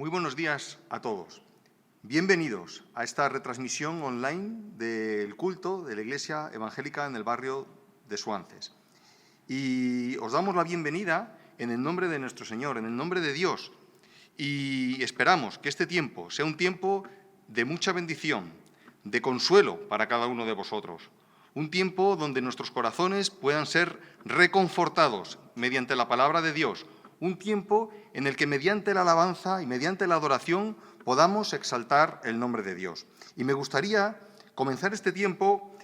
Muy buenos días a todos. Bienvenidos a esta retransmisión online del culto de la Iglesia Evangélica en el barrio de Suances. Y os damos la bienvenida en el nombre de nuestro Señor, en el nombre de Dios. Y esperamos que este tiempo sea un tiempo de mucha bendición, de consuelo para cada uno de vosotros. Un tiempo donde nuestros corazones puedan ser reconfortados mediante la palabra de Dios. Un tiempo en el que mediante la alabanza y mediante la adoración podamos exaltar el nombre de Dios. Y me gustaría comenzar este tiempo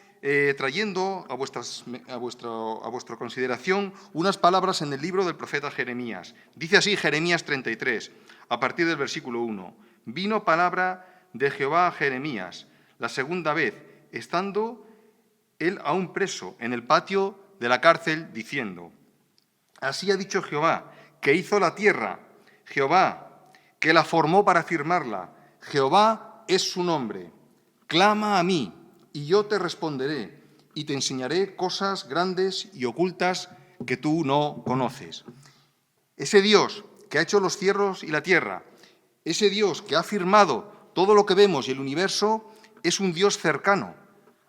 trayendo a vuestra consideración unas palabras en el libro del profeta Jeremías. Dice así Jeremías 33, a partir del versículo 1. Vino palabra de Jehová a Jeremías, la segunda vez, estando él aún preso en el patio de la cárcel, diciendo: Así ha dicho Jehová, que hizo la tierra, Jehová, que la formó para firmarla. Jehová es su nombre. Clama a mí, y yo te responderé, y te enseñaré cosas grandes y ocultas que tú no conoces. Ese Dios que ha hecho los cielos y la tierra, ese Dios que ha firmado todo lo que vemos y el universo, es un Dios cercano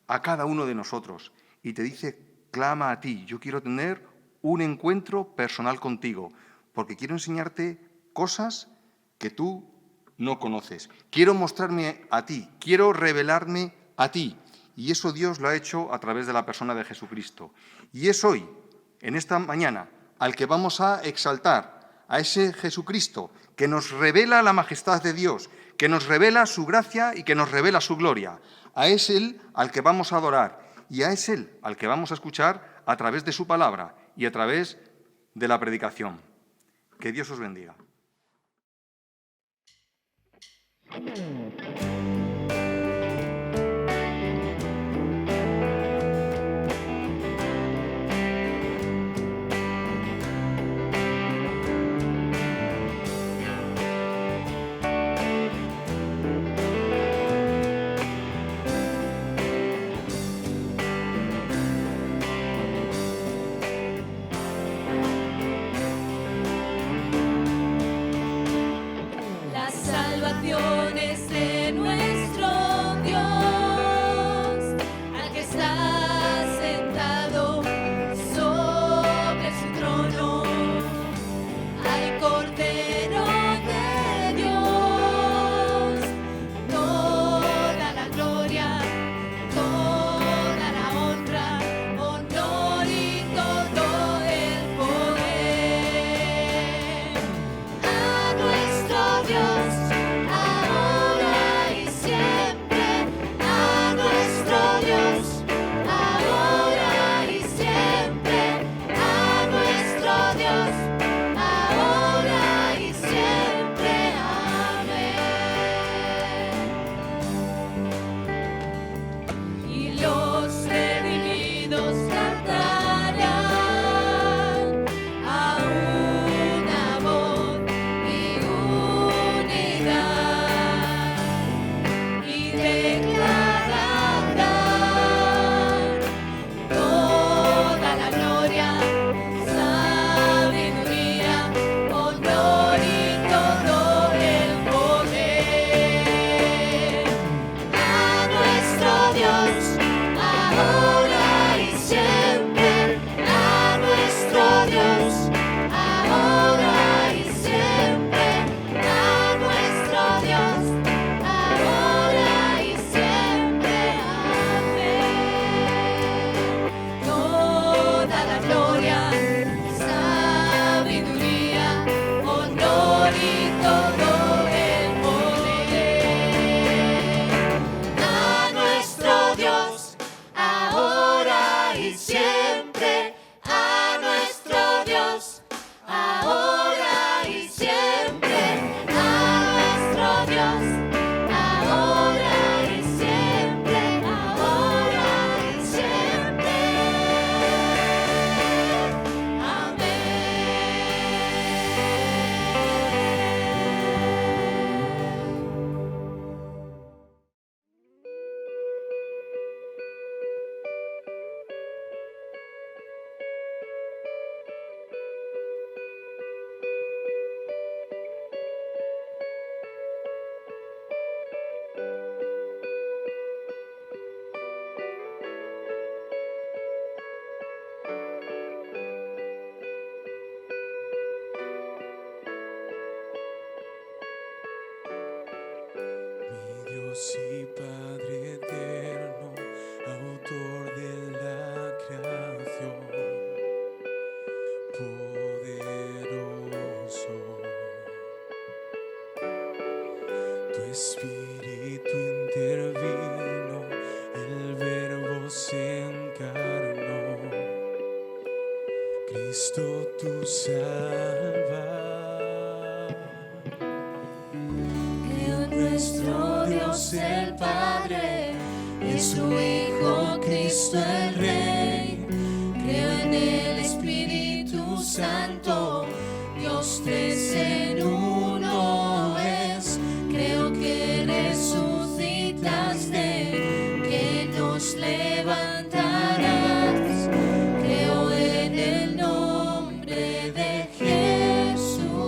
a cada uno de nosotros. Y te dice: clama a ti, yo quiero tener un encuentro personal contigo, porque quiero enseñarte cosas que tú no conoces. Quiero mostrarme a ti, quiero revelarme a ti. Y eso Dios lo ha hecho a través de la persona de Jesucristo. Y es hoy, en esta mañana, al que vamos a exaltar, a ese Jesucristo que nos revela la majestad de Dios, que nos revela su gracia y que nos revela su gloria. A es Él al que vamos a adorar y a es Él al que vamos a escuchar a través de su palabra y a través de la predicación. Que Dios os bendiga. Dios y Padre eterno, autor de la creación, poderoso. Tu espíritu intervino, el Verbo se encarnó, Cristo tu Salvador. Creo en nuestro Dios el Padre, en su Hijo Cristo el Rey. Creo en el Espíritu Santo, Dios tres en uno es. Creo que resucitaste, que nos levantarás. Creo en el nombre de Jesucristo.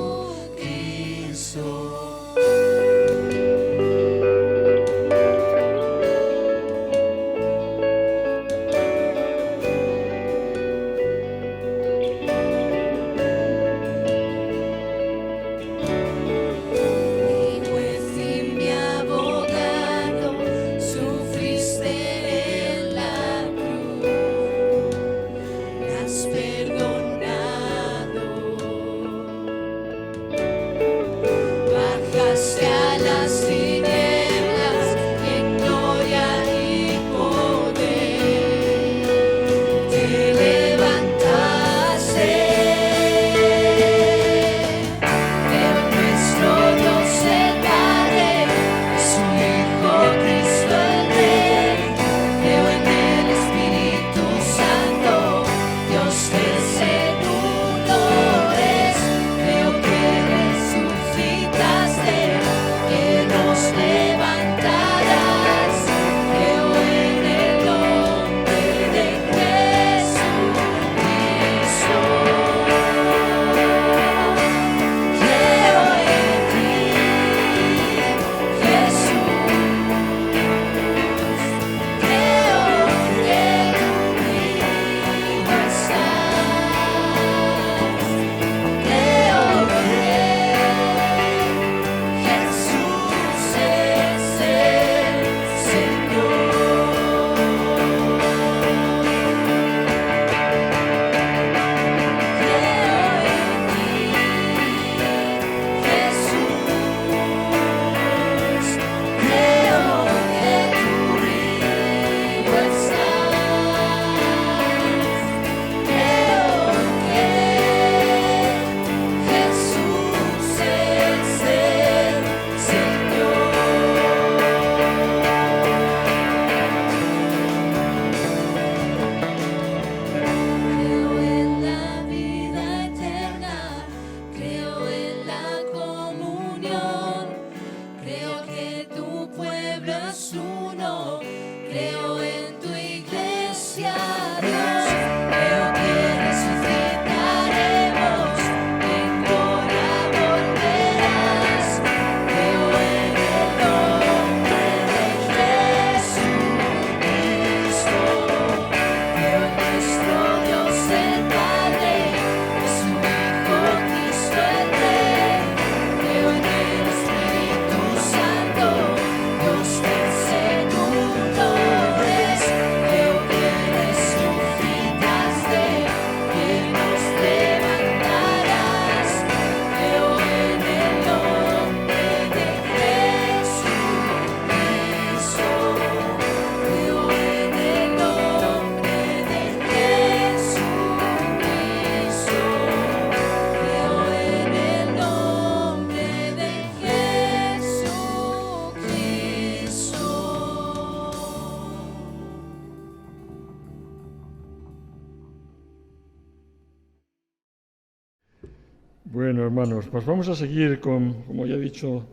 Bueno, hermanos, pues vamos a seguir como ya ha dicho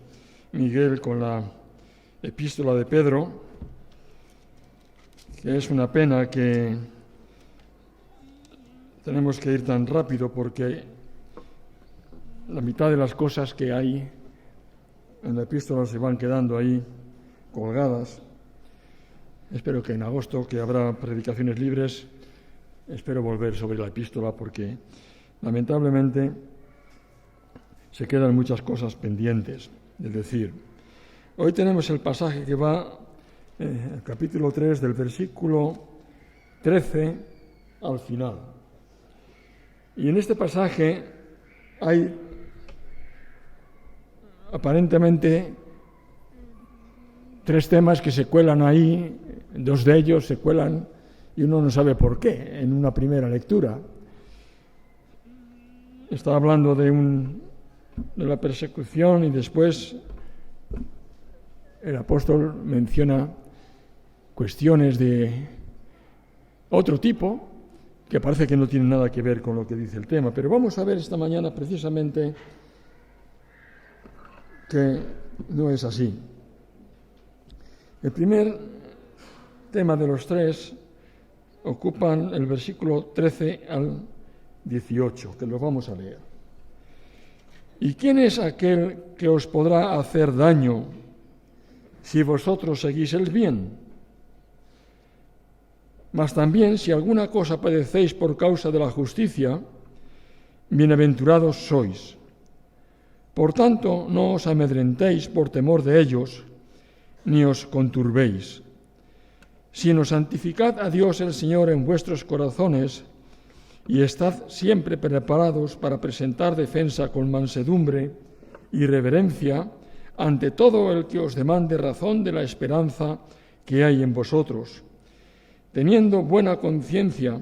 Miguel, con la epístola de Pedro, que es una pena que tenemos que ir tan rápido porque la mitad de las cosas que hay en la epístola se van quedando ahí colgadas. Espero que en agosto, que habrá predicaciones libres, espero volver sobre la epístola porque lamentablemente se quedan muchas cosas pendientes. Es decir, Hoy tenemos el pasaje que va, el capítulo 3, del versículo 13 al final. Y en este pasaje hay aparentemente 3 temas que se cuelan ahí, 2 de ellos se cuelan y uno no sabe por qué en una primera lectura. Está hablando de la persecución y después el apóstol menciona cuestiones de otro tipo que parece que no tienen nada que ver con lo que dice el tema. Pero vamos a ver esta mañana precisamente que no es así. El primer tema de los 3 ocupan el versículo 13 al 18, que lo vamos a leer. ¿Y quién es aquel que os podrá hacer daño si vosotros seguís el bien? Mas también si alguna cosa padecéis por causa de la justicia, bienaventurados sois. Por tanto, no os amedrentéis por temor de ellos, ni os conturbéis, sino santificad a Dios el Señor en vuestros corazones y estad siempre preparados para presentar defensa con mansedumbre y reverencia ante todo el que os demande razón de la esperanza que hay en vosotros, teniendo buena conciencia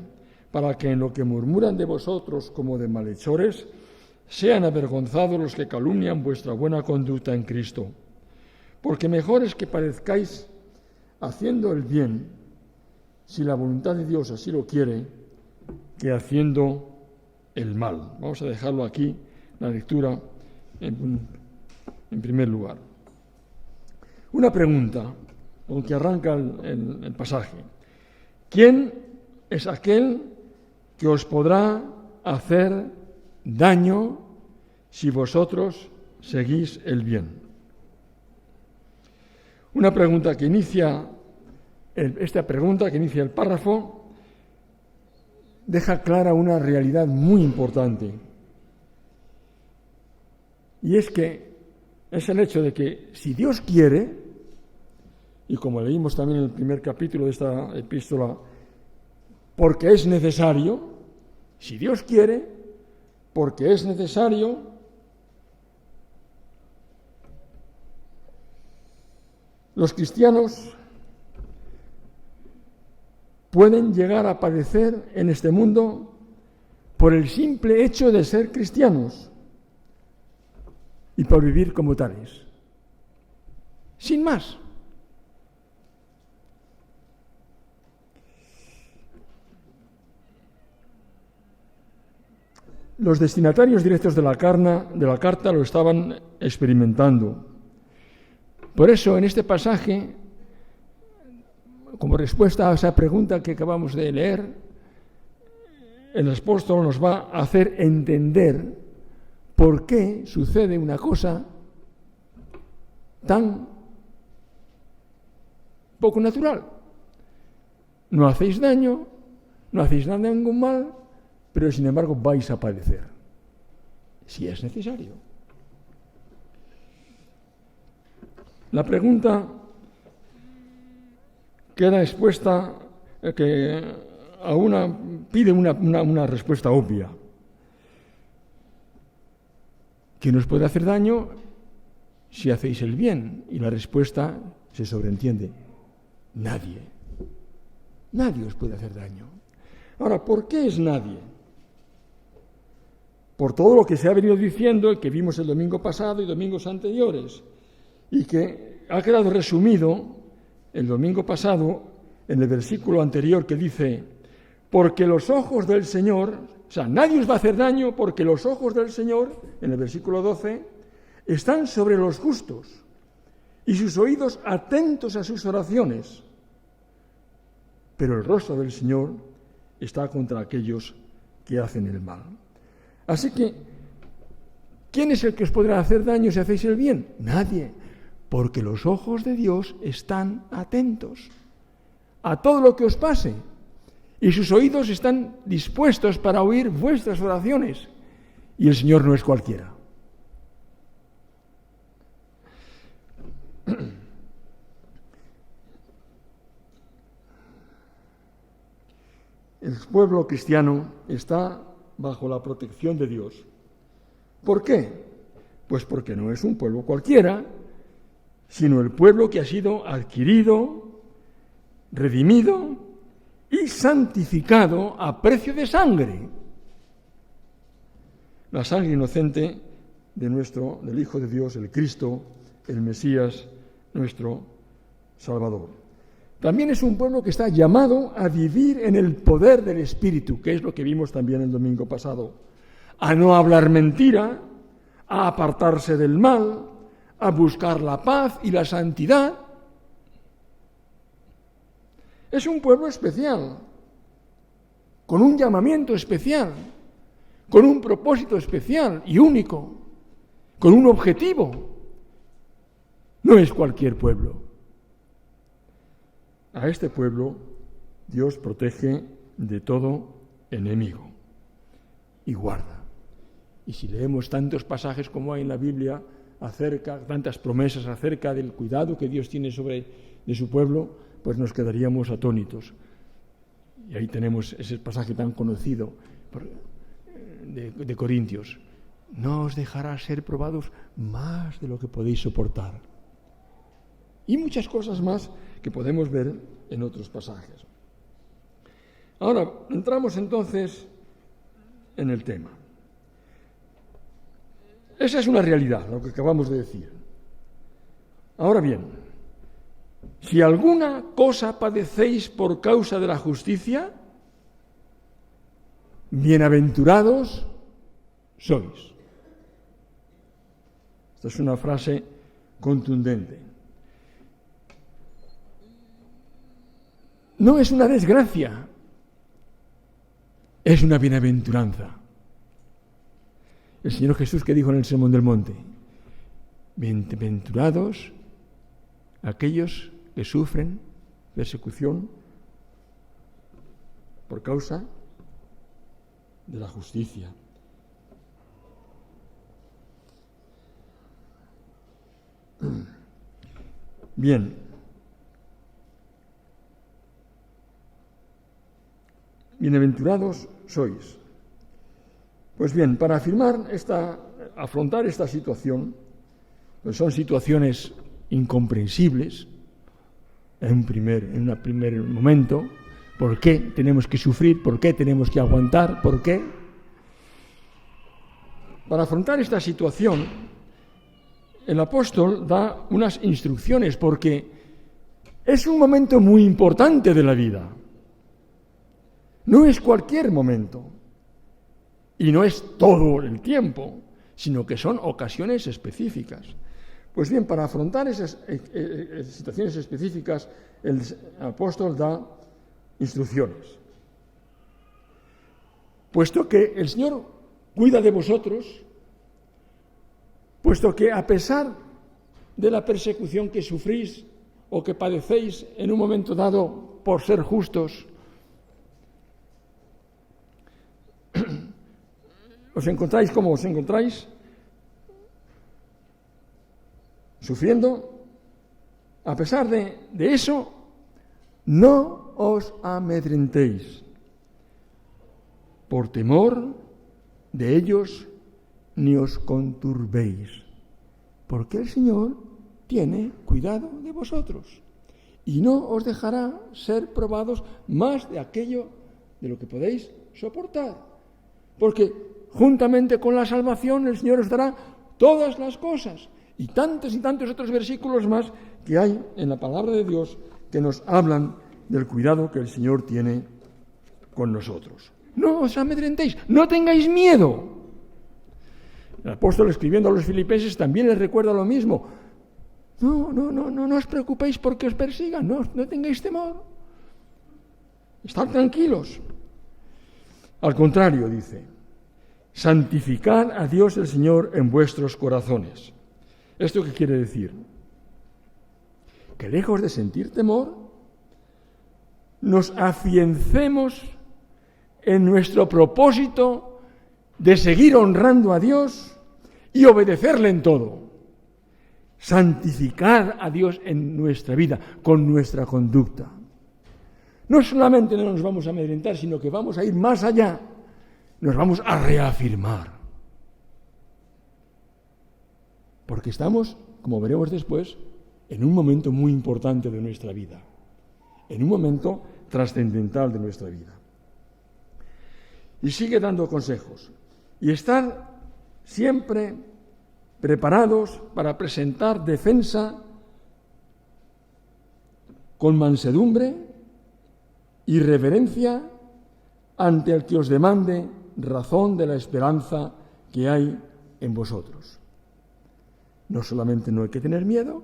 para que en lo que murmuran de vosotros como de malhechores sean avergonzados los que calumnian vuestra buena conducta en Cristo. Porque mejor es que padezcáis haciendo el bien, si la voluntad de Dios así lo quiere, que haciendo el mal. Vamos a dejarlo aquí, la lectura, en primer lugar. Una pregunta con que arranca el pasaje. ¿Quién es aquel que os podrá hacer daño si vosotros seguís el bien? Una pregunta que inicia el párrafo deja clara una realidad muy importante. Y es el hecho de que si Dios quiere, y como leímos también en el primer capítulo de esta epístola, porque es necesario, si Dios quiere, porque es necesario, los cristianos pueden llegar a padecer en este mundo por el simple hecho de ser cristianos y por vivir como tales. Sin más. Los destinatarios directos de la carta lo estaban experimentando. Por eso, en este pasaje, como respuesta a esa pregunta que acabamos de leer, el apóstol nos va a hacer entender por qué sucede una cosa tan poco natural. No hacéis daño, no hacéis nada ningún mal, pero sin embargo vais a padecer, si es necesario. La pregunta queda expuesta, que pide una respuesta obvia. ¿Quién os puede hacer daño si hacéis el bien? Y la respuesta se sobreentiende: nadie. Nadie os puede hacer daño. Ahora, ¿por qué es nadie? Por todo lo que se ha venido diciendo, el que vimos el domingo pasado y domingos anteriores, y que ha quedado resumido el domingo pasado en el versículo anterior que dice: porque los ojos del Señor, o sea, nadie os va a hacer daño porque los ojos del Señor, en el versículo 12, están sobre los justos y sus oídos atentos a sus oraciones. Pero el rostro del Señor está contra aquellos que hacen el mal. Así que, ¿quién es el que os podrá hacer daño si hacéis el bien? Nadie, porque los ojos de Dios están atentos a todo lo que os pase y sus oídos están dispuestos para oír vuestras oraciones. Y el Señor no es cualquiera. el pueblo cristiano está bajo la protección de Dios. ¿Por qué? Pues porque no es un pueblo cualquiera, sino el pueblo que ha sido adquirido, redimido y santificado a precio de sangre. La sangre inocente del Hijo de Dios, el Cristo, el Mesías, nuestro Salvador. También es un pueblo que está llamado a vivir en el poder del Espíritu, que es lo que vimos también el domingo pasado, a no hablar mentira, a apartarse del mal, a buscar la paz y la santidad. Es un pueblo especial, con un llamamiento especial, con un propósito especial y único, con un objetivo. No es cualquier pueblo. A este pueblo Dios protege de todo enemigo y guarda. Y si leemos tantos pasajes como hay en la Biblia, tantas promesas acerca del cuidado que Dios tiene de su pueblo, pues nos quedaríamos atónitos. Y ahí tenemos ese pasaje tan conocido de Corintios. No os dejará ser probados más de lo que podéis soportar. Y muchas cosas más que podemos ver en otros pasajes. Ahora, entramos entonces en el tema. Esa es una realidad, lo que acabamos de decir. Ahora bien, si alguna cosa padecéis por causa de la justicia, bienaventurados sois. Esta es una frase contundente. No es una desgracia, es una bienaventuranza. El Señor Jesús que dijo en el Sermón del Monte: bienaventurados aquellos que sufren persecución por causa de la justicia. Bien. Bienaventurados sois. Pues bien, para afrontar esta situación, pues son situaciones incomprensibles en un primer momento. ¿Por qué tenemos que sufrir? ¿Por qué tenemos que aguantar? ¿Por qué? Para afrontar esta situación, el apóstol da unas instrucciones, porque es un momento muy importante de la vida. No es cualquier momento y no es todo el tiempo, sino que son ocasiones específicas. Pues bien, para afrontar esas situaciones específicas, el apóstol da instrucciones. Puesto que el Señor cuida de vosotros, puesto que a pesar de la persecución que sufrís o que padecéis en un momento dado por ser justos, ¿os encontráis como os encontráis? Sufriendo. A pesar de eso, no os amedrentéis por temor de ellos, ni os conturbéis, porque el Señor tiene cuidado de vosotros y no os dejará ser probados más de aquello de lo que podéis soportar. Porque juntamente con la salvación el Señor os dará todas las cosas. Y tantos otros versículos más que hay en la palabra de Dios que nos hablan del cuidado que el Señor tiene con nosotros. No os amedrentéis, no tengáis miedo. El apóstol, escribiendo a los filipenses, también les recuerda lo mismo. No os preocupéis porque os persigan, no tengáis temor. Estad tranquilos. Al contrario, dice, santificad a Dios el Señor en vuestros corazones. ¿Esto qué quiere decir? Que lejos de sentir temor, nos afiancemos en nuestro propósito de seguir honrando a Dios y obedecerle en todo. Santificar a Dios en nuestra vida, con nuestra conducta. no solamente no nos vamos a amedrentar, sino que vamos a ir más allá, nos vamos a reafirmar. Porque estamos, como veremos después, en un momento muy importante de nuestra vida, en un momento trascendental de nuestra vida. Y sigue dando consejos. Y estar siempre preparados para presentar defensa con mansedumbre y reverencia ante el que os demande razón de la esperanza que hay en vosotros. No solamente no hay que tener miedo,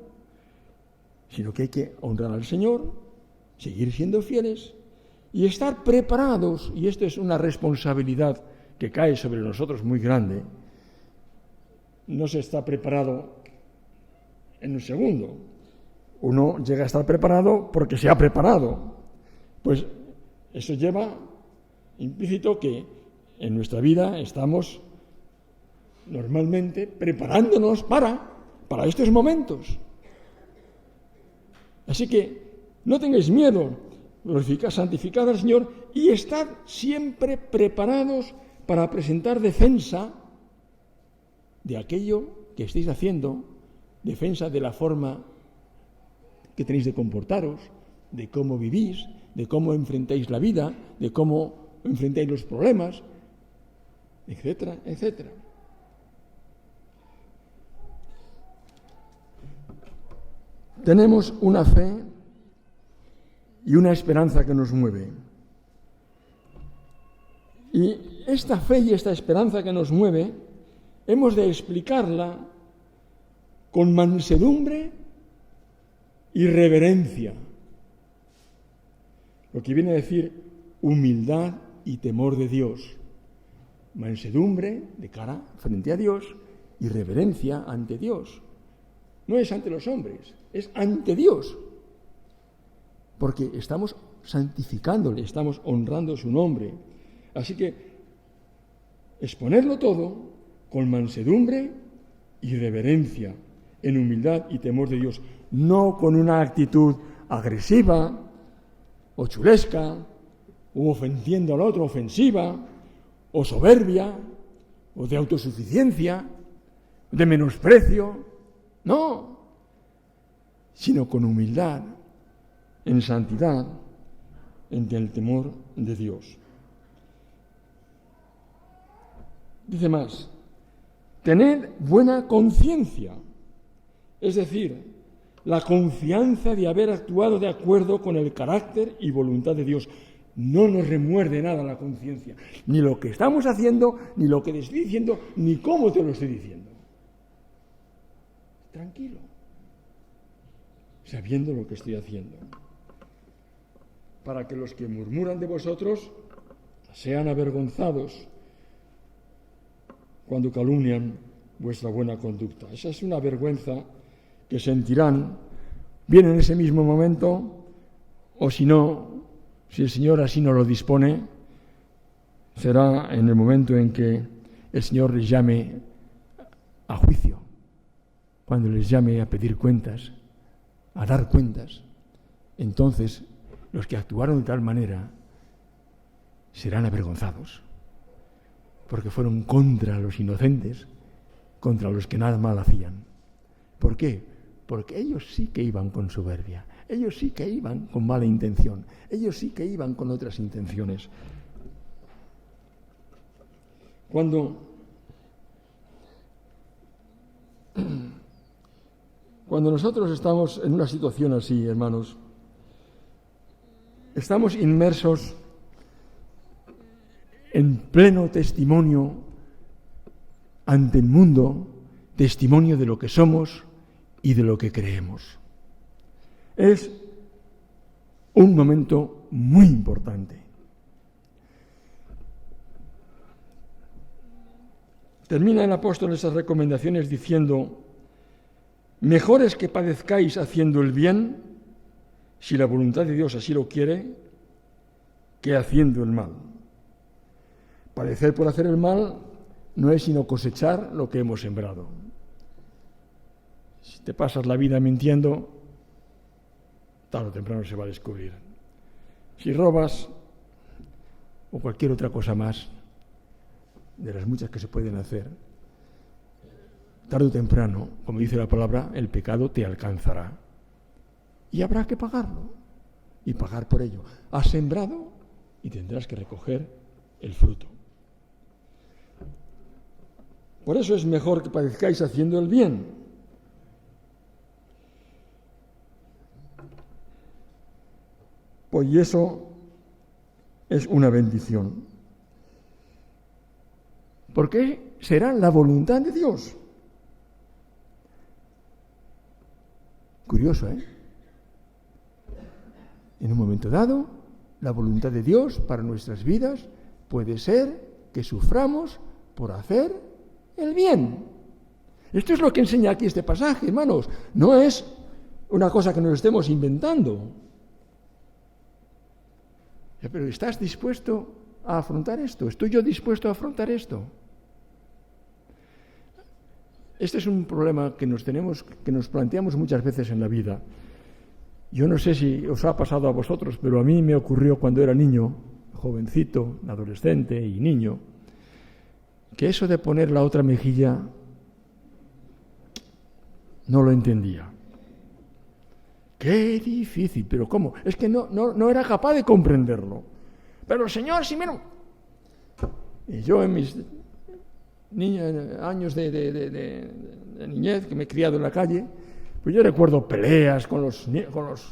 sino que hay que honrar al Señor, seguir siendo fieles y estar preparados, y esto es una responsabilidad que cae sobre nosotros muy grande. No se está preparado en un segundo. Uno llega a estar preparado porque se ha preparado. Pues eso lleva implícito que en nuestra vida estamos normalmente preparándonos para estos momentos. Así que no tengáis miedo, glorificad, santificad al Señor y estad siempre preparados para presentar defensa de aquello que estáis haciendo, defensa de la forma que tenéis de comportaros, de cómo vivís, de cómo enfrentáis la vida, de cómo enfrentáis los problemas, etcétera, etcétera. Tenemos una fe y una esperanza que nos mueve. Y esta fe y esta esperanza que nos mueve, hemos de explicarla con mansedumbre y reverencia. Lo que viene a decir humildad y temor de Dios. Mansedumbre de cara frente a Dios y reverencia ante Dios. No es ante los hombres, es ante Dios. Porque estamos santificándole, estamos honrando su nombre. Así que exponerlo todo con mansedumbre y reverencia, en humildad y temor de Dios, no con una actitud agresiva o chulesca, o ofendiendo al otro, ofensiva, o soberbia, o de autosuficiencia, de menosprecio, no, sino con humildad, en santidad, en el temor de Dios. Dice más, tened buena conciencia, es decir, la confianza de haber actuado de acuerdo con el carácter y voluntad de Dios. No nos remuerde nada la conciencia, ni lo que estamos haciendo, ni lo que te estoy diciendo, ni cómo te lo estoy diciendo. Tranquilo, sabiendo lo que estoy haciendo, para que los que murmuran de vosotros sean avergonzados cuando calumnian vuestra buena conducta. Esa es una vergüenza que sentirán bien en ese mismo momento, o si no, si el Señor así no lo dispone, será en el momento en que el Señor les llame a juicio, cuando les llame a pedir cuentas, a dar cuentas. Entonces, los que actuaron de tal manera serán avergonzados, porque fueron contra los inocentes, contra los que nada mal hacían. ¿Por qué? Porque ellos sí que iban con soberbia, ellos sí que iban con mala intención, ellos sí que iban con otras intenciones. Cuando nosotros estamos en una situación así, hermanos, estamos inmersos en pleno testimonio ante el mundo, testimonio de lo que somos y de lo que creemos. Es un momento muy importante. Termina el apóstol esas recomendaciones diciendo: mejor es que padezcáis haciendo el bien, si la voluntad de Dios así lo quiere, que haciendo el mal. Padecer por hacer el mal no es sino cosechar lo que hemos sembrado. Si te pasas la vida mintiendo, tarde o temprano se va a descubrir. Si robas o cualquier otra cosa más, de las muchas que se pueden hacer, tarde o temprano, como dice la palabra, el pecado te alcanzará. Y habrá que pagarlo, y pagar por ello. Has sembrado y tendrás que recoger el fruto. Por eso es mejor que padezcáis haciendo el bien. Pues eso es una bendición. Porque será la voluntad de Dios. Curioso, ¿eh? En un momento dado, la voluntad de Dios para nuestras vidas puede ser que suframos por hacer el bien. Esto es lo que enseña aquí este pasaje, hermanos. No es una cosa que nos estemos inventando. Pero ¿estás dispuesto a afrontar esto? ¿Estoy yo dispuesto a afrontar esto? Este es un problema que nos planteamos muchas veces en la vida. Yo no sé si os ha pasado a vosotros, pero a mí me ocurrió cuando era niño, jovencito, adolescente y niño, que eso de poner la otra mejilla no lo entendía. Qué difícil, pero ¿cómo? Es que no era capaz de comprenderlo. Pero Señor, si menos... Y yo en mis años de niñez, que me he criado en la calle, pues yo recuerdo peleas con los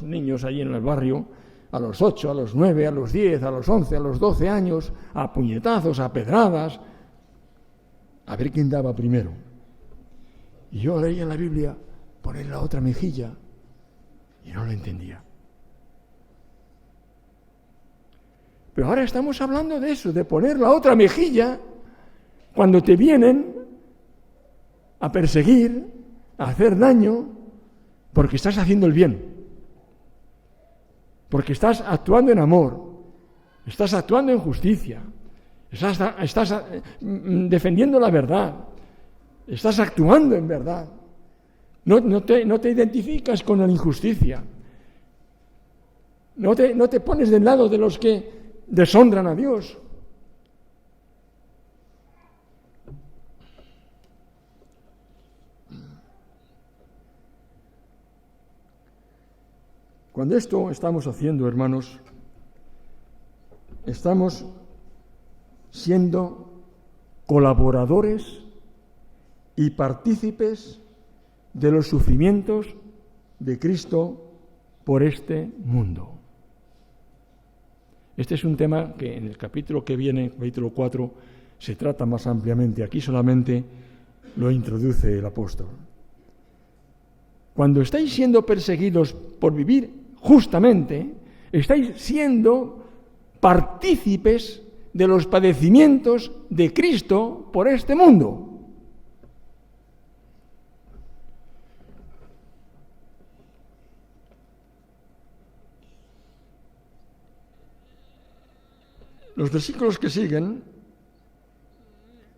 niños allí en el barrio, a los 8, a los 9, a los 10, a los 11, a los 12 años, a puñetazos, a pedradas, a ver quién daba primero. Y yo leía en la Biblia, poner la otra mejilla, y no lo entendía. Pero ahora estamos hablando de eso, de poner la otra mejilla cuando te vienen a perseguir, a hacer daño, porque estás haciendo el bien. Porque estás actuando en amor, estás actuando en justicia, estás defendiendo la verdad, estás actuando en verdad. No te identificas con la injusticia. No te pones del lado de los que deshonran a Dios. Cuando esto estamos haciendo, hermanos, estamos siendo colaboradores y partícipes de los sufrimientos de Cristo por este mundo. Este es un tema que en el capítulo que viene, capítulo 4, se trata más ampliamente. Aquí solamente lo introduce el apóstol. Cuando estáis siendo perseguidos por vivir justamente, estáis siendo partícipes de los padecimientos de Cristo por este mundo. Los versículos que siguen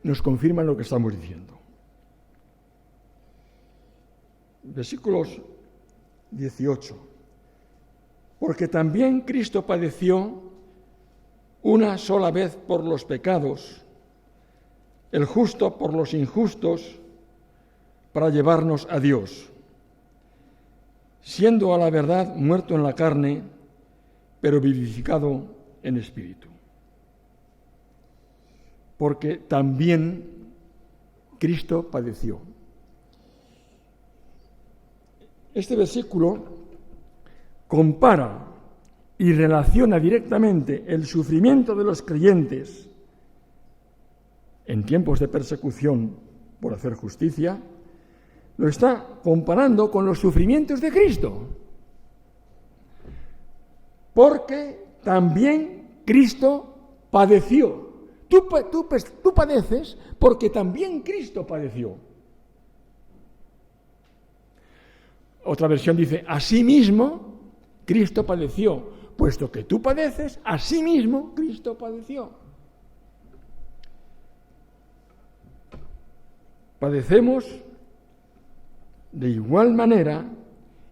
nos confirman lo que estamos diciendo. Versículos 18. Porque también Cristo padeció una sola vez por los pecados, el justo por los injustos, para llevarnos a Dios, siendo a la verdad muerto en la carne, pero vivificado en espíritu. Porque también Cristo padeció. Este versículo compara y relaciona directamente el sufrimiento de los creyentes en tiempos de persecución por hacer justicia, lo está comparando con los sufrimientos de Cristo. Porque también Cristo padeció. Tú padeces porque también Cristo padeció. Otra versión dice, asimismo, Cristo padeció. Puesto que tú padeces, asimismo, Cristo padeció. Padecemos de igual manera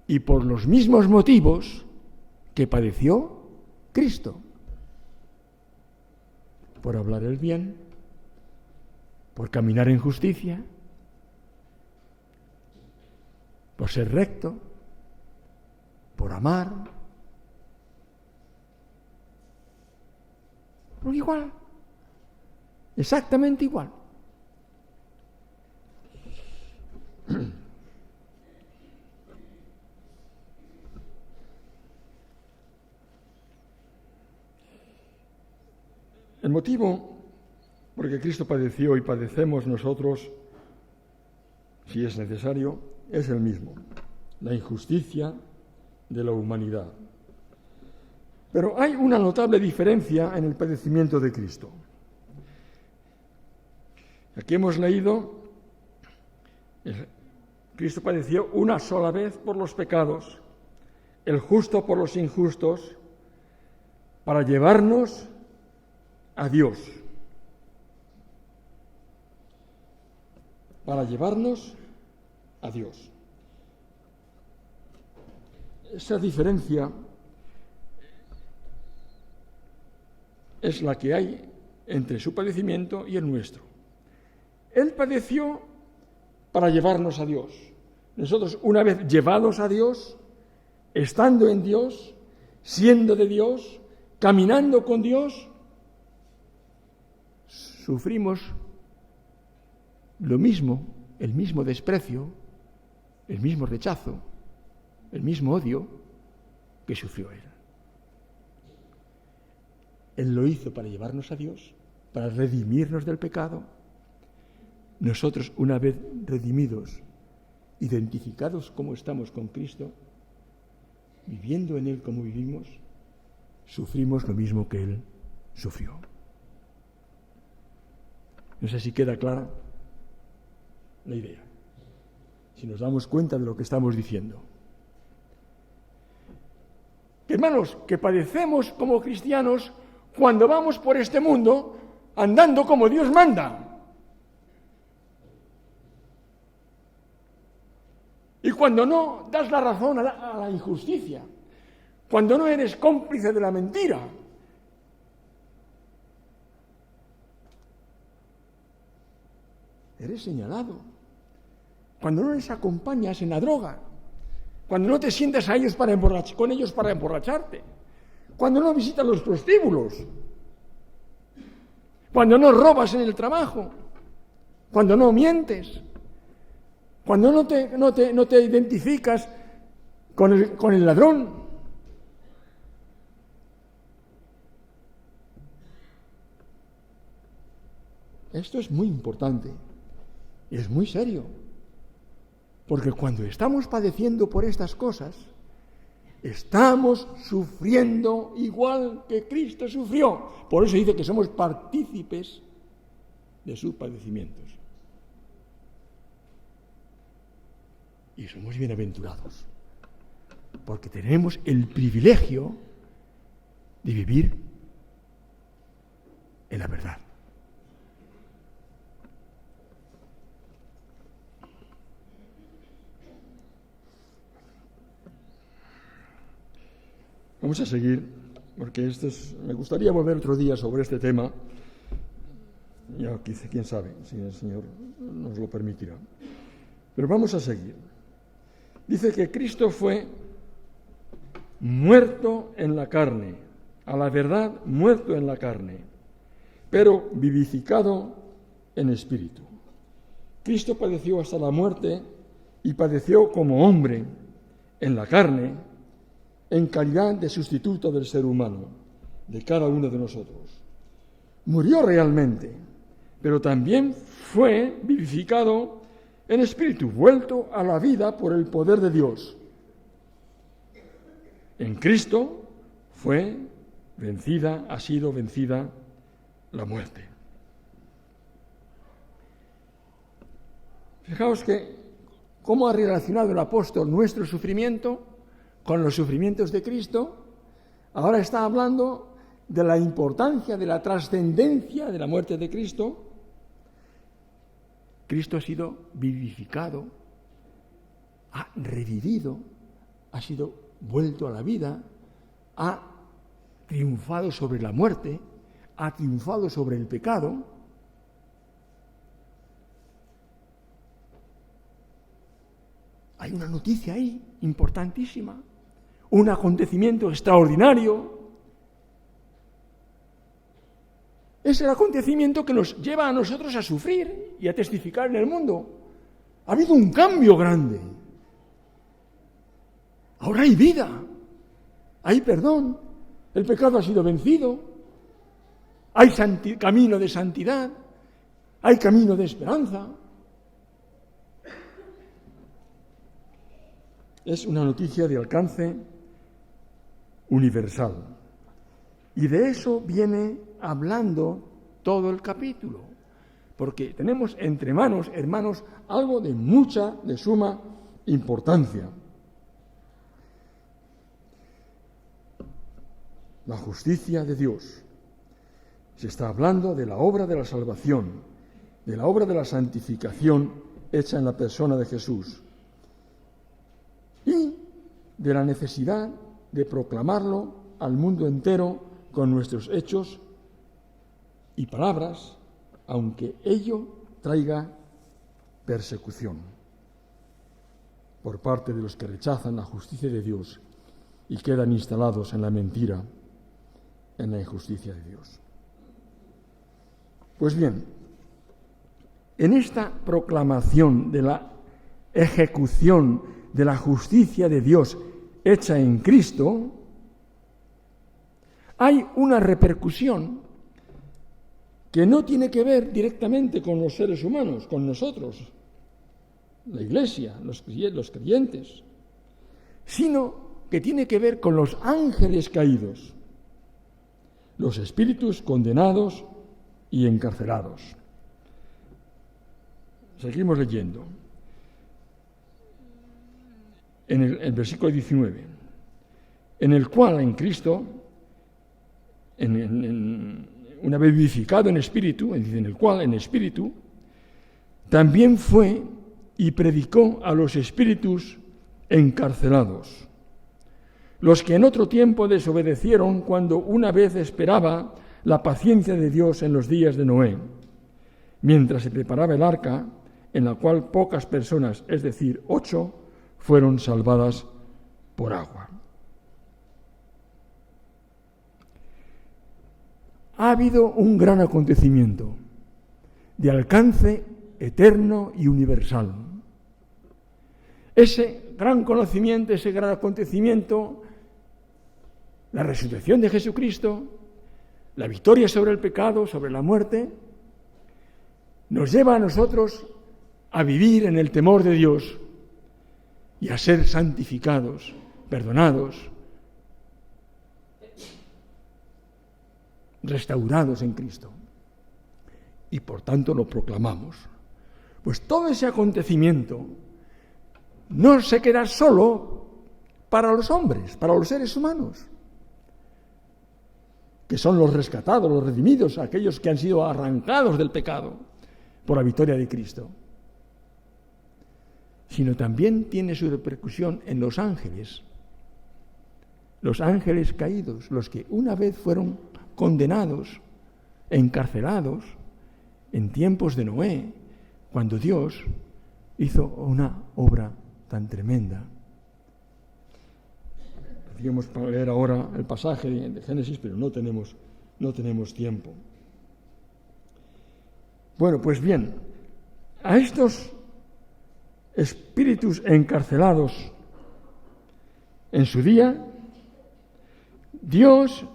y por los mismos motivos que padeció Cristo. Por hablar el bien, por caminar en justicia, por ser recto, por amar. Pero igual, exactamente igual. El motivo por el que Cristo padeció y padecemos nosotros, si es necesario, es el mismo: la injusticia de la humanidad. Pero hay una notable diferencia en el padecimiento de Cristo. Aquí hemos leído, Cristo padeció una sola vez por los pecados, el justo por los injustos, para llevarnos a Dios. Para llevarnos a Dios. Esa diferencia es la que hay entre su padecimiento y el nuestro. Él padeció para llevarnos a Dios. Nosotros, una vez llevados a Dios, estando en Dios, siendo de Dios, caminando con Dios, sufrimos lo mismo, el mismo desprecio, el mismo rechazo, el mismo odio que sufrió Él. Él lo hizo para llevarnos a Dios, para redimirnos del pecado. Nosotros, una vez redimidos, identificados como estamos con Cristo, viviendo en Él como vivimos, sufrimos lo mismo que Él sufrió. No sé si queda clara la idea, si nos damos cuenta de lo que estamos diciendo. Hermanos, que padecemos como cristianos cuando vamos por este mundo andando como Dios manda. Y cuando no das la razón a la injusticia, cuando no eres cómplice de la mentira, eres señalado. Cuando no les acompañas en la droga, cuando no te sientas con ellos para emborracharte, cuando no visitas los prostíbulos, cuando no robas en el trabajo, cuando no mientes, cuando no te identificas con el ladrón. Esto es muy importante y es muy serio, porque cuando estamos padeciendo por estas cosas, estamos sufriendo igual que Cristo sufrió. Por eso dice que somos partícipes de sus padecimientos. Y somos bienaventurados, porque tenemos el privilegio de vivir en la verdad. Vamos a seguir, porque me gustaría volver otro día sobre este tema. Ya, quién sabe, si el Señor nos lo permitirá. Pero vamos a seguir. Dice que Cristo fue muerto en la carne, a la verdad muerto en la carne, pero vivificado en espíritu. Cristo padeció hasta la muerte y padeció como hombre en la carne, en calidad de sustituto del ser humano, de cada uno de nosotros. Murió realmente, pero también fue vivificado en espíritu, vuelto a la vida por el poder de Dios. En Cristo ha sido vencida la muerte. Fijaos que cómo ha relacionado el apóstol nuestro sufrimiento con los sufrimientos de Cristo. Ahora está hablando de la importancia, de la trascendencia de la muerte de Cristo. Cristo ha sido vivificado, ha revivido, ha sido vuelto a la vida, ha triunfado sobre la muerte, ha triunfado sobre el pecado. Hay una noticia ahí importantísima, un acontecimiento extraordinario. Es el acontecimiento que nos lleva a nosotros a sufrir y a testificar en el mundo. Ha habido un cambio grande. Ahora hay vida, hay perdón, el pecado ha sido vencido, hay camino de santidad, hay camino de esperanza. Es una noticia de alcance universal. Y de eso viene hablando todo el capítulo, porque tenemos entre manos, hermanos, algo de suma importancia. La justicia de Dios. Se está hablando de la obra de la salvación, de la obra de la santificación hecha en la persona de Jesús y de la necesidad de proclamarlo al mundo entero con nuestros hechos y palabras, aunque ello traiga persecución por parte de los que rechazan la justicia de Dios y quedan instalados en la mentira, en la injusticia de Dios. Pues bien, en esta proclamación de la ejecución de la justicia de Dios hecha en Cristo, hay una repercusión que no tiene que ver directamente con los seres humanos, con nosotros, la Iglesia, los creyentes, sino que tiene que ver con los ángeles caídos, los espíritus condenados y encarcelados. Seguimos leyendo. En el versículo 19, en el cual en Cristo, una vez vivificado en espíritu, en el cual en espíritu, también fue y predicó a los espíritus encarcelados, los que en otro tiempo desobedecieron cuando una vez esperaba la paciencia de Dios en los días de Noé, mientras se preparaba el arca, en la cual pocas personas, es decir, 8, fueron salvadas por agua. Ha habido un gran acontecimiento de alcance eterno y universal. Ese gran conocimiento, ese gran acontecimiento, la resurrección de Jesucristo, la victoria sobre el pecado, sobre la muerte, nos lleva a nosotros a vivir en el temor de Dios y a ser santificados, perdonados, restaurados en Cristo. Y por tanto lo proclamamos. Pues todo ese acontecimiento no se queda solo para los hombres, para los seres humanos, que son los rescatados, los redimidos, aquellos que han sido arrancados del pecado por la victoria de Cristo, sino también tiene su repercusión en los ángeles caídos, los que una vez fueron condenados, encarcelados en tiempos de Noé, cuando Dios hizo una obra tan tremenda. Podríamos leer ahora el pasaje de Génesis, pero no tenemos tiempo. Bueno, pues bien, a estos espíritus encarcelados en su día, Dios,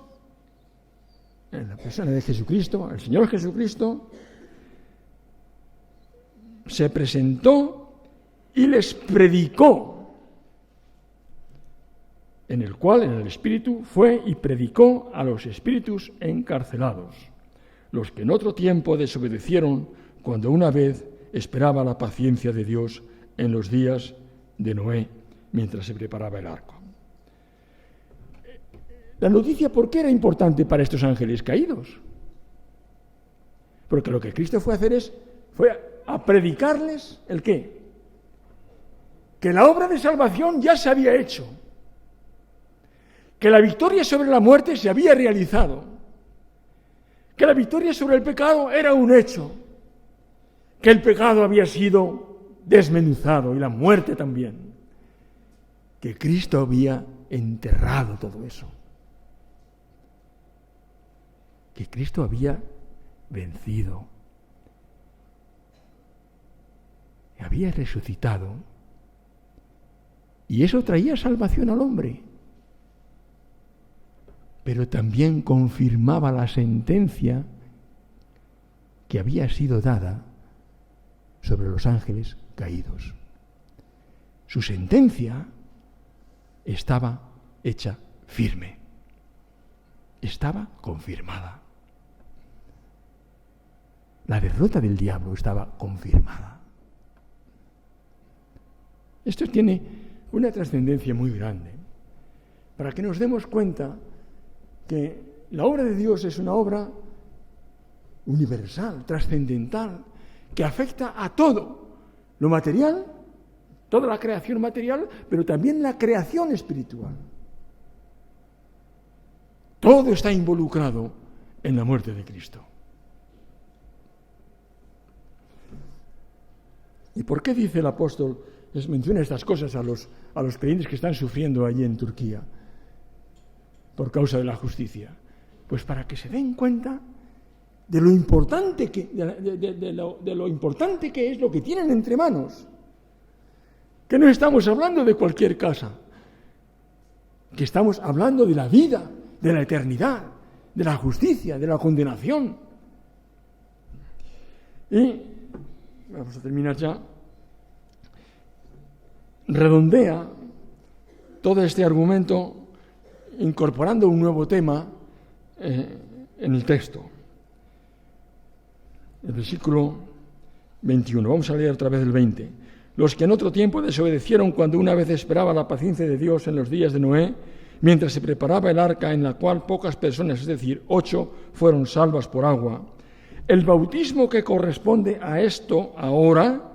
en la persona de Jesucristo, el Señor Jesucristo, se presentó y les predicó, en el cual, en el Espíritu, fue y predicó a los espíritus encarcelados, los que en otro tiempo desobedecieron cuando una vez esperaba la paciencia de Dios en los días de Noé, mientras se preparaba el arca. La noticia, ¿por qué era importante para estos ángeles caídos? Porque lo que Cristo fue a hacer fue a predicarles ¿el qué? Que la obra de salvación ya se había hecho, que la victoria sobre la muerte se había realizado, que la victoria sobre el pecado era un hecho, que el pecado había sido desmenuzado y la muerte también, que Cristo había enterrado todo eso, que Cristo había vencido, había resucitado, y eso traía salvación al hombre, pero también confirmaba la sentencia que había sido dada sobre los ángeles caídos. Su sentencia estaba hecha firme, estaba confirmada. La derrota del diablo estaba confirmada. Esto tiene una trascendencia muy grande, para que nos demos cuenta que la obra de Dios es una obra universal, trascendental, que afecta a todo, lo material, toda la creación material, pero también la creación espiritual. Todo está involucrado en la muerte de Cristo. ¿Y por qué dice el apóstol, les menciona estas cosas a los creyentes que están sufriendo allí en Turquía por causa de la justicia? Pues para que se den cuenta de lo importante de lo importante que es lo que tienen entre manos. Que no estamos hablando de cualquier casa, que estamos hablando de la vida, de la eternidad, de la justicia, de la condenación. Y vamos a terminar ya. Redondea todo este argumento incorporando un nuevo tema en el texto. El versículo 21. Vamos a leer otra vez el 20. Los que en otro tiempo desobedecieron cuando una vez esperaba la paciencia de Dios en los días de Noé, mientras se preparaba el arca en la cual pocas personas, es decir, 8, fueron salvas por agua. El bautismo que corresponde a esto ahora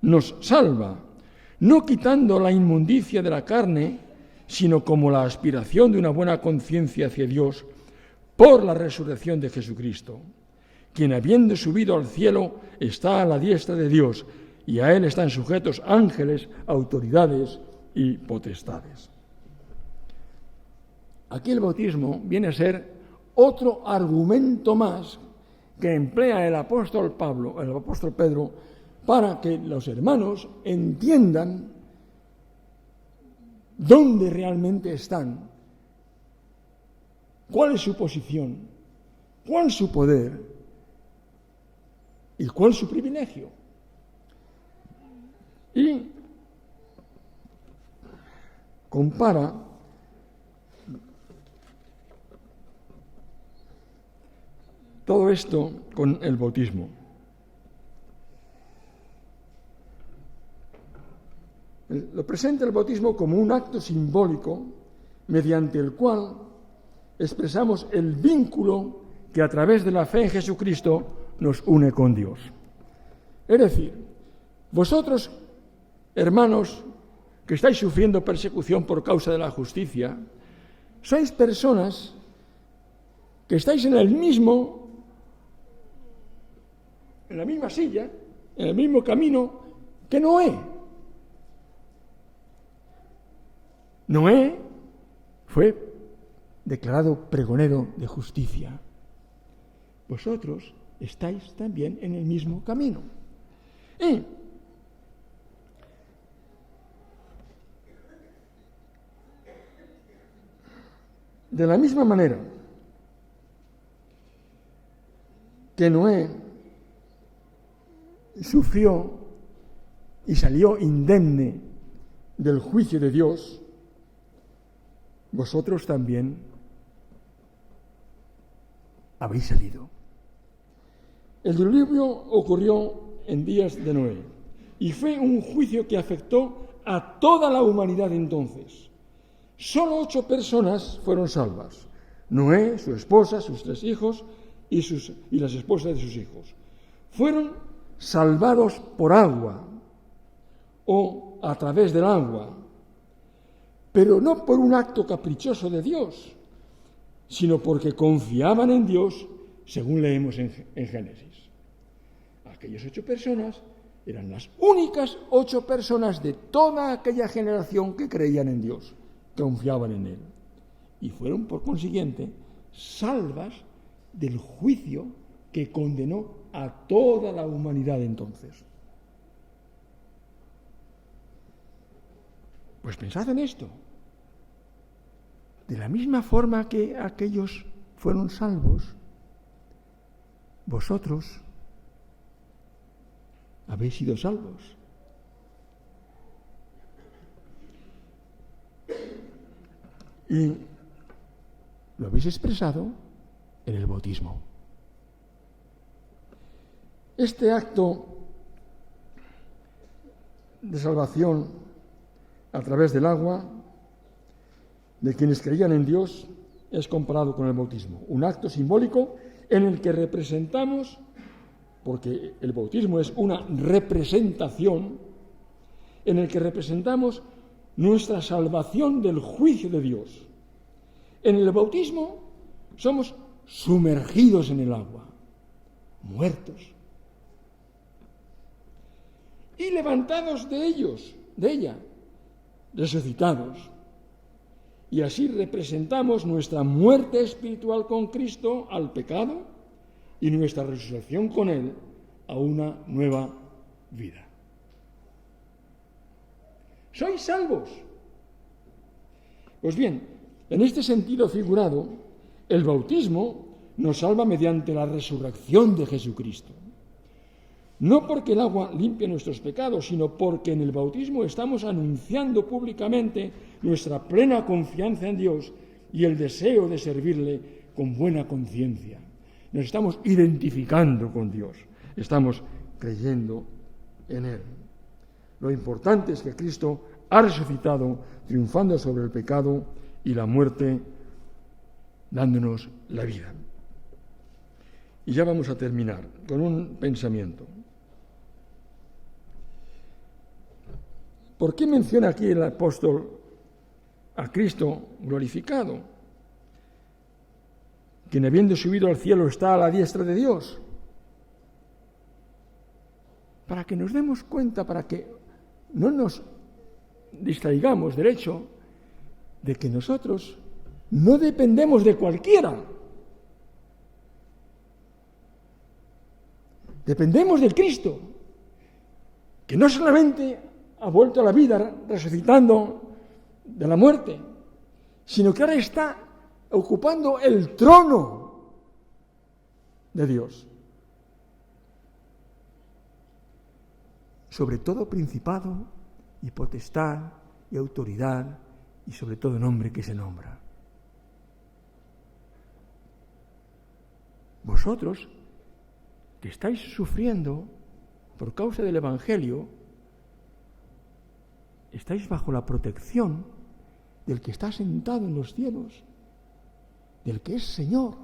nos salva, no quitando la inmundicia de la carne, sino como la aspiración de una buena conciencia hacia Dios por la resurrección de Jesucristo, quien habiendo subido al cielo está a la diestra de Dios, y a él están sujetos ángeles, autoridades y potestades. Aquí el bautismo viene a ser otro argumento más que emplea el apóstol Pedro, para que los hermanos entiendan dónde realmente están, cuál es su posición, cuál es su poder y cuál es su privilegio. Y compara todo esto con el bautismo. Lo presenta el bautismo como un acto simbólico mediante el cual expresamos el vínculo que a través de la fe en Jesucristo nos une con Dios. Es decir, vosotros, hermanos, que estáis sufriendo persecución por causa de la justicia, sois personas que estáis en la misma silla, en el mismo camino que Noé. Noé fue declarado pregonero de justicia. Vosotros estáis también en el mismo camino. Y de la misma manera que Noé sufrió y salió indemne del juicio de Dios, vosotros también habéis salido. El diluvio ocurrió en días de Noé y fue un juicio que afectó a toda la humanidad entonces. Solo 8 personas fueron salvas: Noé, su esposa, sus 3 hijos y las esposas de sus hijos. Fueron salvados por agua o a través del agua. pero no por un acto caprichoso de Dios, sino porque confiaban en Dios, según leemos en Génesis. Aquellas 8 personas eran las únicas 8 personas de toda aquella generación que creían en Dios, que confiaban en Él. Y fueron, por consiguiente, salvas del juicio que condenó a toda la humanidad entonces. Pues pensad en esto. De la misma forma que aquellos fueron salvos, vosotros habéis sido salvos. Y lo habéis expresado en el bautismo. Este acto de salvación a través del agua de quienes creían en Dios es comparado con el bautismo, un acto simbólico en el que representamos, porque el bautismo es una representación, en el que representamos nuestra salvación del juicio de Dios. En el bautismo somos sumergidos en el agua, muertos, y levantados de ella, resucitados. Y así representamos nuestra muerte espiritual con Cristo al pecado y nuestra resurrección con Él a una nueva vida. ¿Sois salvos? Pues bien, en este sentido figurado, el bautismo nos salva mediante la resurrección de Jesucristo. No porque el agua limpie nuestros pecados, sino porque en el bautismo estamos anunciando públicamente nuestra plena confianza en Dios y el deseo de servirle con buena conciencia. Nos estamos identificando con Dios, estamos creyendo en Él. Lo importante es que Cristo ha resucitado, triunfando sobre el pecado y la muerte, dándonos la vida. Y ya vamos a terminar con un pensamiento. ¿Por qué menciona aquí el apóstol a Cristo glorificado, quien habiendo subido al cielo está a la diestra de Dios? Para que nos demos cuenta, para que no nos distraigamos del hecho de que nosotros no dependemos de cualquiera. Dependemos del Cristo, que no solamente ha vuelto a la vida resucitando de la muerte, sino que ahora está ocupando el trono de Dios. Sobre todo principado y potestad y autoridad y sobre todo nombre que se nombra. Vosotros que estáis sufriendo por causa del Evangelio, estáis bajo la protección del que está sentado en los cielos, del que es Señor.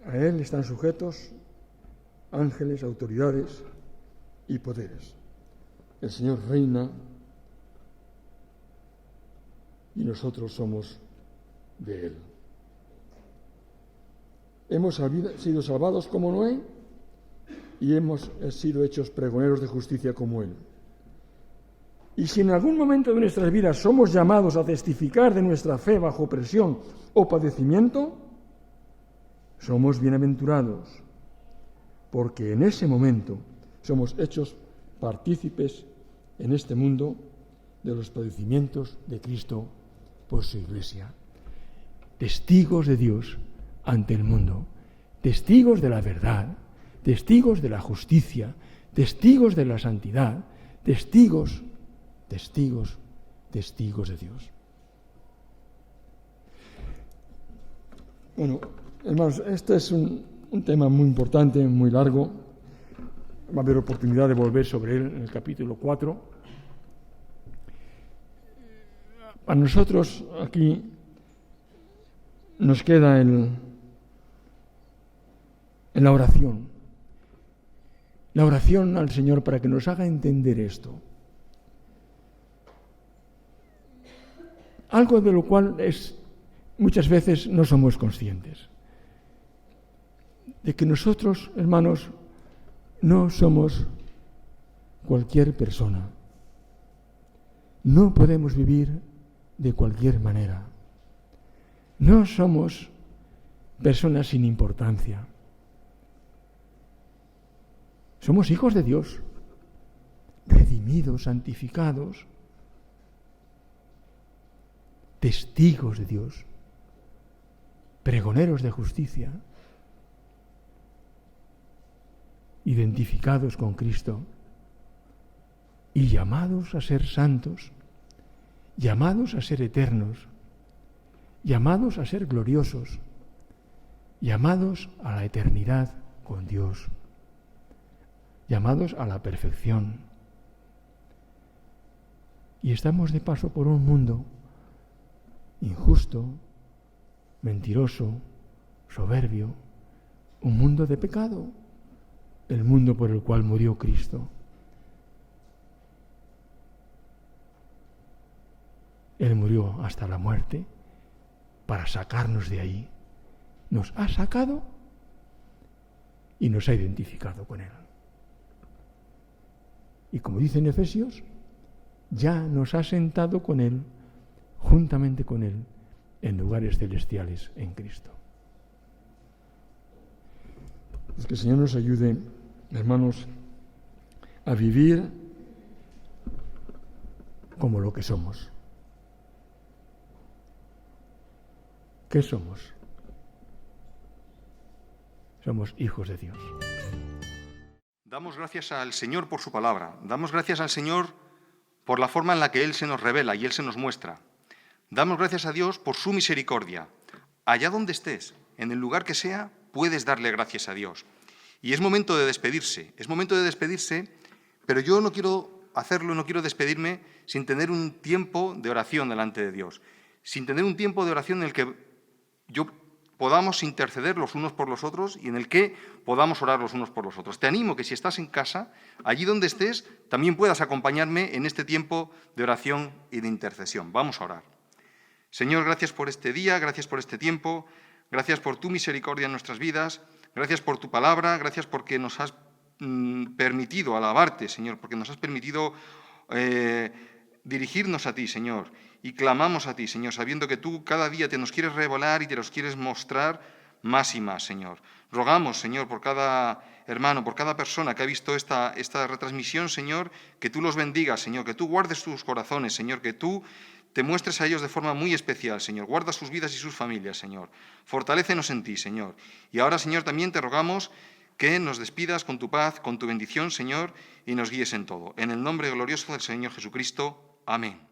A Él están sujetos ángeles, autoridades y poderes. El Señor reina y nosotros somos de Él. Hemos sido salvados como Noé y hemos sido hechos pregoneros de justicia como Él. Y si en algún momento de nuestras vidas somos llamados a testificar de nuestra fe bajo presión o padecimiento, somos bienaventurados, porque en ese momento somos hechos partícipes en este mundo de los padecimientos de Cristo por su Iglesia. Testigos de Dios ante el mundo, testigos de la verdad, testigos de la justicia, testigos de la santidad, testigos de Dios. Bueno, hermanos, este es un tema muy importante, muy largo. Va a haber oportunidad de volver sobre él en el capítulo 4. A nosotros aquí nos queda en la oración. La oración al Señor para que nos haga entender esto. Algo de lo cual muchas veces no somos conscientes. De que nosotros, hermanos, no somos cualquier persona. No podemos vivir de cualquier manera. No somos personas sin importancia. Somos hijos de Dios, redimidos, santificados, testigos de Dios, pregoneros de justicia, identificados con Cristo y llamados a ser santos, llamados a ser eternos, llamados a ser gloriosos, llamados a la eternidad con Dios, llamados a la perfección. Y estamos de paso por un mundo injusto, mentiroso, soberbio, un mundo de pecado, el mundo por el cual murió Cristo. Él murió hasta la muerte para sacarnos de ahí. Nos ha sacado y nos ha identificado con Él. Y como dice en Efesios, ya nos ha sentado con Él, juntamente con Él, en lugares celestiales en Cristo. Es que el Señor nos ayude, hermanos, a vivir como lo que somos. ¿Qué somos? Somos hijos de Dios. Damos gracias al Señor por su palabra. Damos gracias al Señor por la forma en la que Él se nos revela y Él se nos muestra. Damos gracias a Dios por su misericordia. Allá donde estés, en el lugar que sea, puedes darle gracias a Dios. Y es momento de despedirse. Es momento de despedirse, pero yo no quiero hacerlo, no quiero despedirme sin tener un tiempo de oración delante de Dios. Sin tener un tiempo de oración en el que podamos interceder los unos por los otros y en el que podamos orar los unos por los otros. Te animo que si estás en casa, allí donde estés, también puedas acompañarme en este tiempo de oración y de intercesión. Vamos a orar. Señor, gracias por este día, gracias por este tiempo, gracias por tu misericordia en nuestras vidas, gracias por tu palabra, gracias porque nos has permitido alabarte, Señor, porque nos has permitido dirigirnos a ti, Señor. Y clamamos a ti, Señor, sabiendo que tú cada día te nos quieres revelar y te los quieres mostrar más y más, Señor. Rogamos, Señor, por cada hermano, por cada persona que ha visto esta retransmisión, Señor, que tú los bendigas, Señor, que tú guardes sus corazones, Señor, que tú te muestres a ellos de forma muy especial, Señor. Guarda sus vidas y sus familias, Señor. Fortalécenos en ti, Señor. Y ahora, Señor, también te rogamos que nos despidas con tu paz, con tu bendición, Señor, y nos guíes en todo. En el nombre glorioso del Señor Jesucristo. Amén.